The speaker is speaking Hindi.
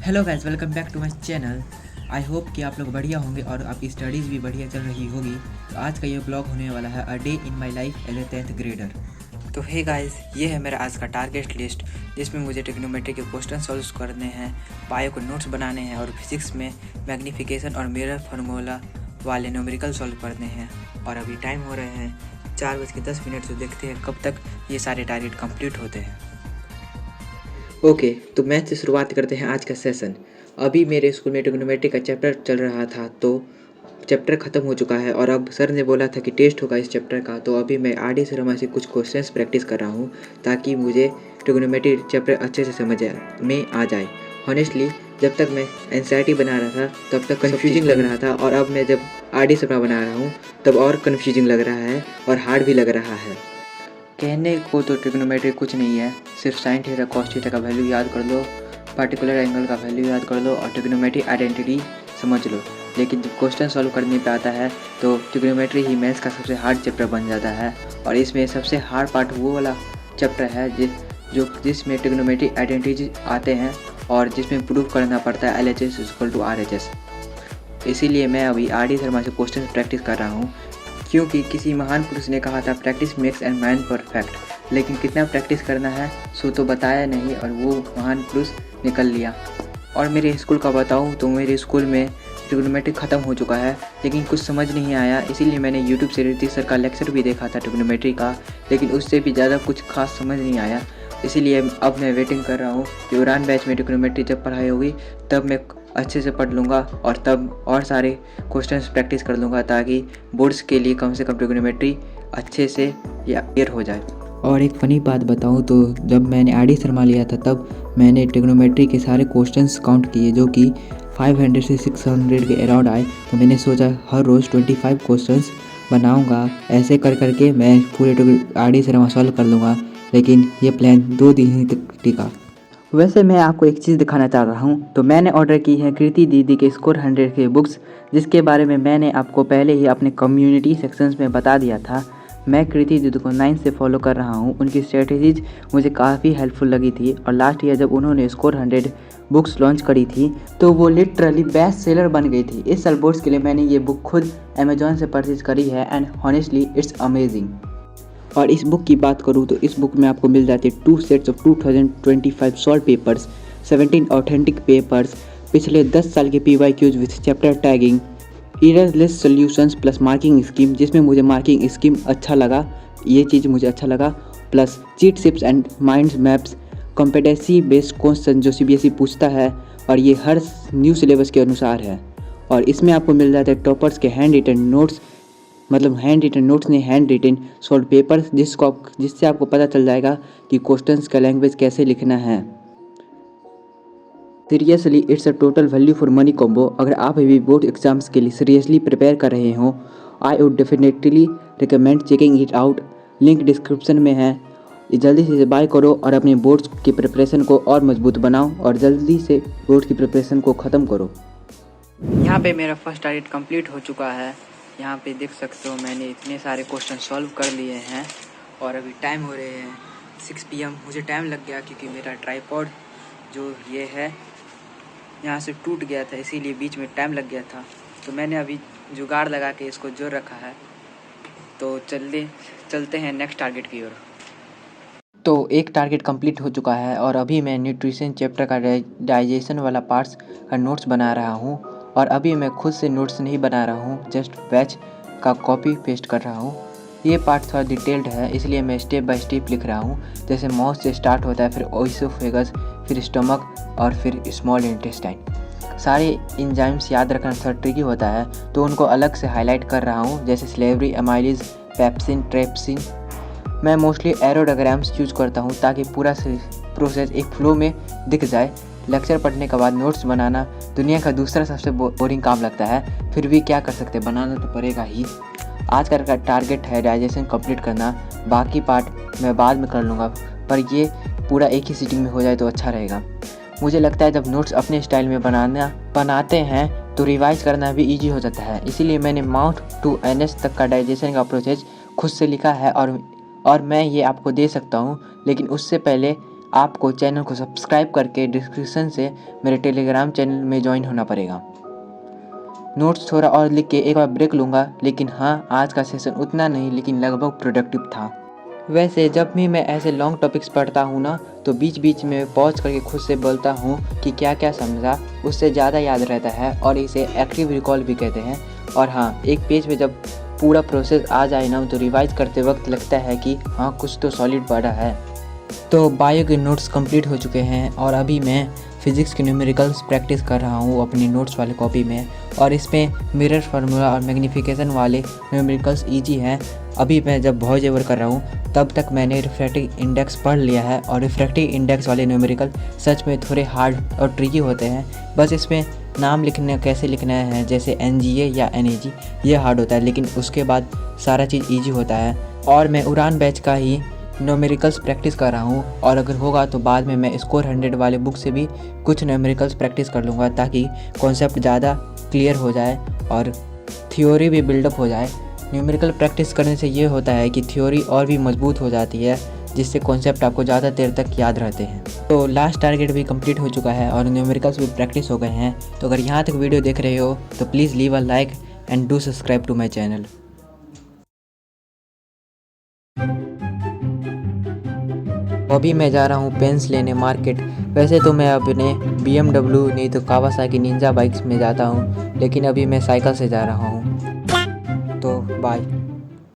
Hello guys, welcome back to my channel. I hope कि आप लोग बढ़िया होंगे और आपकी स्टडीज़ भी बढ़िया चल रही होगी। तो आज का ये ब्लॉग होने वाला है a day in my life as a 10th grader. तो हे गाइस, ये है मेरा आज का टारगेट लिस्ट, जिसमें मुझे ट्रिग्नोमेट्री के क्वेश्चन सॉल्व करने हैं, बायो को नोट्स बनाने हैं और फिजिक्स में मैग्नीफिकेशन और मिरर फार्मूला वाले न्यूमेरिकल सॉल्व करने हैं। और अभी टाइम हो रहे हैं 4:10। तो देखते हैं कब तक ये सारे टारगेट कंप्लीट होते हैं। ओके, तो मैथ से शुरुआत करते हैं आज का सेशन। अभी मेरे स्कूल में ट्रिग्नोमेट्री का चैप्टर चल रहा था, तो चैप्टर ख़त्म हो चुका है और अब सर ने बोला था कि टेस्ट होगा इस चैप्टर का। तो अभी मैं आर डी शर्मा से कुछ क्वेश्चंस प्रैक्टिस कर रहा हूँ ताकि मुझे ट्रिग्नोमेट्री चैप्टर अच्छे से समझ में आ जाए। हॉनेस्टली जब तक मैं एनसीईआरटी बना रहा था तब तक कन्फ्यूजिंग लग रहा था, और अब मैं जब आर डी शर्मा बना रहा हूँ तब और कन्फ्यूजिंग लग रहा है और हार्ड भी लग रहा है। कहने को तो ट्रिग्नोमेट्री कुछ नहीं है, सिर्फ साइन थीटा कॉस थीटा का वैल्यू याद कर लो, पार्टिकुलर एंगल का वैल्यू याद कर लो और ट्रिग्नोमेट्री आइडेंटिटी समझ लो। लेकिन जब क्वेश्चन सॉल्व करने पे आता है तो ट्रिग्नोमेट्री ही मैथ्स का सबसे हार्ड चैप्टर बन जाता है। और इसमें सबसे हार्ड पार्ट वो वाला चैप्टर है जिसमें ट्रिग्नोमेट्री आइडेंटिटी आते हैं और जिसमें प्रूव करना पड़ता है LHS = RHS। इसीलिए मैं अभी आर डी शर्मा से क्वेश्चन प्रैक्टिस कर रहा हूँ, क्योंकि किसी महान पुरुष ने कहा था practice makes and man perfect. लेकिन कितना प्रैक्टिस करना है सो तो बताया नहीं और वो महान पुरुष निकल लिया। और मेरे स्कूल का बताऊँ तो मेरे स्कूल में ट्रिग्नोमेट्री ख़त्म हो चुका है, लेकिन कुछ समझ नहीं आया। इसीलिए मैंने यूट्यूब से ऋतिक सर का लेक्चर भी देखा था ट्रिग्नोमेट्री का, लेकिन उससे भी ज़्यादा कुछ खास समझ नहीं आया। इसीलिए अब मैं वेटिंग कर रहा हूँ कि उड़ान बैच में ट्रिग्नोमेट्री जब पढ़ाई होगी तब मैं अच्छे से पढ़ लूँगा और तब और सारे क्वेश्चंस प्रैक्टिस कर लूँगा, ताकि बोर्ड्स के लिए कम से कम ट्रिग्नोमेट्री अच्छे से या क्लियर हो जाए। और एक फ़नी बात बताऊँ तो जब मैंने आर डी शर्मा लिया था तब मैंने ट्रिग्नोमेट्री के सारे क्वेश्चंस काउंट किए, जो कि 500 से 600 के अराउंड आए। तो मैंने सोचा हर रोज़ 25 क्वेश्चंस बनाऊँगा, ऐसे कर करके मैं पूरे आर डी शर्मा सॉल्व कर लूँगा। लेकिन ये प्लान 2 दिन ही तक टिका। वैसे मैं आपको एक चीज़ दिखाना चाह रहा हूँ। तो मैंने ऑर्डर की है कृति दीदी के स्कोर 100 के बुक्स, जिसके बारे में मैंने आपको पहले ही अपने कम्युनिटी सेक्शंस में बता दिया था। मैं कृति दीदी को 9 से फॉलो कर रहा हूँ। उनकी स्ट्रेटजीज मुझे काफ़ी हेल्पफुल लगी थी, और लास्ट ईयर जब उन्होंने स्कोर 100 बुक्स लॉन्च करी थी तो वो लिटरली बेस्ट सेलर बन गई थी। इस साल बोर्ड्स के लिए मैंने ये बुक खुद अमेजोन से परचेज करी है एंड हॉनेस्टली इट्स अमेजिंग। और इस बुक की बात करूँ तो इस बुक में आपको मिल जाते 2 sets of 2025 solve papers, 17 authentic papers, पिछले 10 साल के PYQs with chapter tagging, errorless solutions plus marking scheme, जिसमें मुझे मार्किंग स्कीम अच्छा लगा, ये चीज़ मुझे अच्छा लगा, plus cheat ships and mind maps, competency based question जो CBSE पूछता है, और ये हर न्यू सिलेबस के अनुसार है। और इसमें आपको मिल जाते हैं टॉपर्स के हैंड रिटन नोट्स, मतलब हैंड रिटन नोट्स नहीं, हैंड रिटन सॉल्व पेपर्स, जिससे आपको पता चल जाएगा कि क्वेश्चंस का लैंग्वेज कैसे लिखना है। Seriously it's a total value for money combo. अगर आप अभी बोर्ड एग्जाम्स के लिए सीरियसली प्रिपेयर कर रहे हो, I would definitely recommend checking it out. Link description में है। जल्दी से बाय करो और अपने बोर्ड्स की प्रिपरेशन को और मजबूत बनाओ, और जल्दी से बोर्ड की प्रिपरेशन को ख़त्म करो। यहाँ पे मेरा फर्स्ट टारगेट कंप्लीट हो चुका है। यहाँ पे देख सकते हो मैंने इतने सारे क्वेश्चन सॉल्व कर लिए हैं, और अभी टाइम हो रहे हैं 6 PM। मुझे टाइम लग गया क्योंकि मेरा ट्राइपॉड जो ये है यहाँ से टूट गया था, इसीलिए बीच में टाइम लग गया था। तो मैंने अभी जुगाड़ लगा के इसको जोड़ रखा है। तो चलते हैं नेक्स्ट टारगेट की ओर। तो एक टारगेट कंप्लीट हो चुका है, और अभी मैं न्यूट्रिशन चैप्टर का डाइजेशन वाला पार्ट्स का नोट्स बना रहा हूँ। और अभी मैं खुद से नोट्स नहीं बना रहा हूँ, जस्ट बैच का कॉपी पेस्ट कर रहा हूँ। ये पार्ट थोड़ा डिटेल्ड है, इसलिए मैं स्टेप बाय स्टेप लिख रहा हूँ। जैसे माउथ से स्टार्ट होता है, फिर ओइसोफेगस, फिर स्टमक और फिर स्मॉल इंटेस्टाइन। सारे एंजाइम्स याद रखना थोड़ा ट्रिकी होता है, तो उनको अलग से हाईलाइट कर रहा हूँ, जैसे स्लेवरी, अमाइलिज, पेप्सिन, ट्रेप्सिन। मैं मोस्टली एरोडाग्राम्स यूज करता हूँ ताकि पूरा प्रोसेस एक फ्लो में दिख जाए। लेक्चर पढ़ने के बाद नोट्स बनाना दुनिया का दूसरा सबसे बोरिंग काम लगता है, फिर भी क्या कर सकते, बनाना तो पड़ेगा ही। आज का टारगेट है डाइजेशन कंप्लीट करना, बाकी पार्ट मैं बाद में कर लूँगा, पर ये पूरा एक ही सीटिंग में हो जाए तो अच्छा रहेगा। मुझे लगता है जब नोट्स अपने स्टाइल में बनाते हैं तो रिवाइज करना भी ईजी हो जाता है। इसीलिए मैंने माउथ टू एनएस तक का डाइजेशन का प्रोसेस खुद से लिखा है, और मैं ये आपको दे सकता हूँ। लेकिन उससे पहले आपको चैनल को सब्सक्राइब करके डिस्क्रिप्शन से मेरे टेलीग्राम चैनल में ज्वाइन होना पड़ेगा। नोट्स थोड़ा और लिख के एक बार ब्रेक लूँगा, लेकिन हाँ, आज का सेशन उतना नहीं लेकिन लगभग प्रोडक्टिव था। वैसे जब भी मैं ऐसे लॉन्ग टॉपिक्स पढ़ता हूँ ना, तो बीच बीच में पॉज करके खुद से बोलता हूँ कि क्या क्या समझा, उससे ज़्यादा याद रहता है और इसे एक्टिव रिकॉल भी कहते हैं। और हाँ, एक पेज में जब पूरा प्रोसेस आ जाए ना, तो रिवाइज करते वक्त लगता है कि हाँ, कुछ तो सॉलिड पढ़ा है। तो बायो के नोट्स कंप्लीट हो चुके हैं और अभी मैं फिज़िक्स के न्यूमेरिकल्स प्रैक्टिस कर रहा हूँ अपनी नोट्स वाले कॉपी में। और इसमें मिरर फार्मूला और मैग्नीफिकेशन वाले न्यूमेरिकल्स ईजी हैं। अभी मैं जब भॉइस ओवर कर रहा हूँ तब तक मैंने रिफ्रैक्टिव इंडेक्स पढ़ लिया है, और रिफ्रैक्टिव इंडेक्स वाले न्यूमेरिकल सच में थोड़े हार्ड और ट्रिकी होते हैं। बस इसमें नाम लिखना कैसे लिखना है, जैसे NGA या NAG, ये हार्ड होता है, लेकिन उसके बाद सारा चीज़ ईजी होता है। और मैं उड़ान बैच का ही न्यूमेरिकल्स प्रैक्टिस कर रहा हूँ, और अगर होगा तो बाद में मैं स्कोर 100 वाले बुक से भी कुछ न्यूमेरिकल्स प्रैक्टिस कर लूँगा, ताकि कॉन्सेप्ट ज़्यादा क्लियर हो जाए और थ्योरी भी बिल्डअप हो जाए। न्यूमेरिकल प्रैक्टिस करने से ये होता है कि थ्योरी और भी मजबूत हो जाती है, जिससे कॉन्सेप्ट आपको ज़्यादा देर तक याद रहते हैं। तो लास्ट टारगेट भी कंप्लीट हो चुका है और न्यूमेरिकल्स भी प्रैक्टिस हो गए हैं। तो अगर यहाँ तक वीडियो देख रहे हो तो please leave a like and do subscribe to my channel. अभी मैं जा रहा हूँ पेन्स लेने मार्केट। वैसे तो मैं अपने BMW नहीं तो कावासाकी निंजा बाइक्स में जाता हूँ, लेकिन अभी मैं साइकिल से जा रहा हूँ। तो बाय।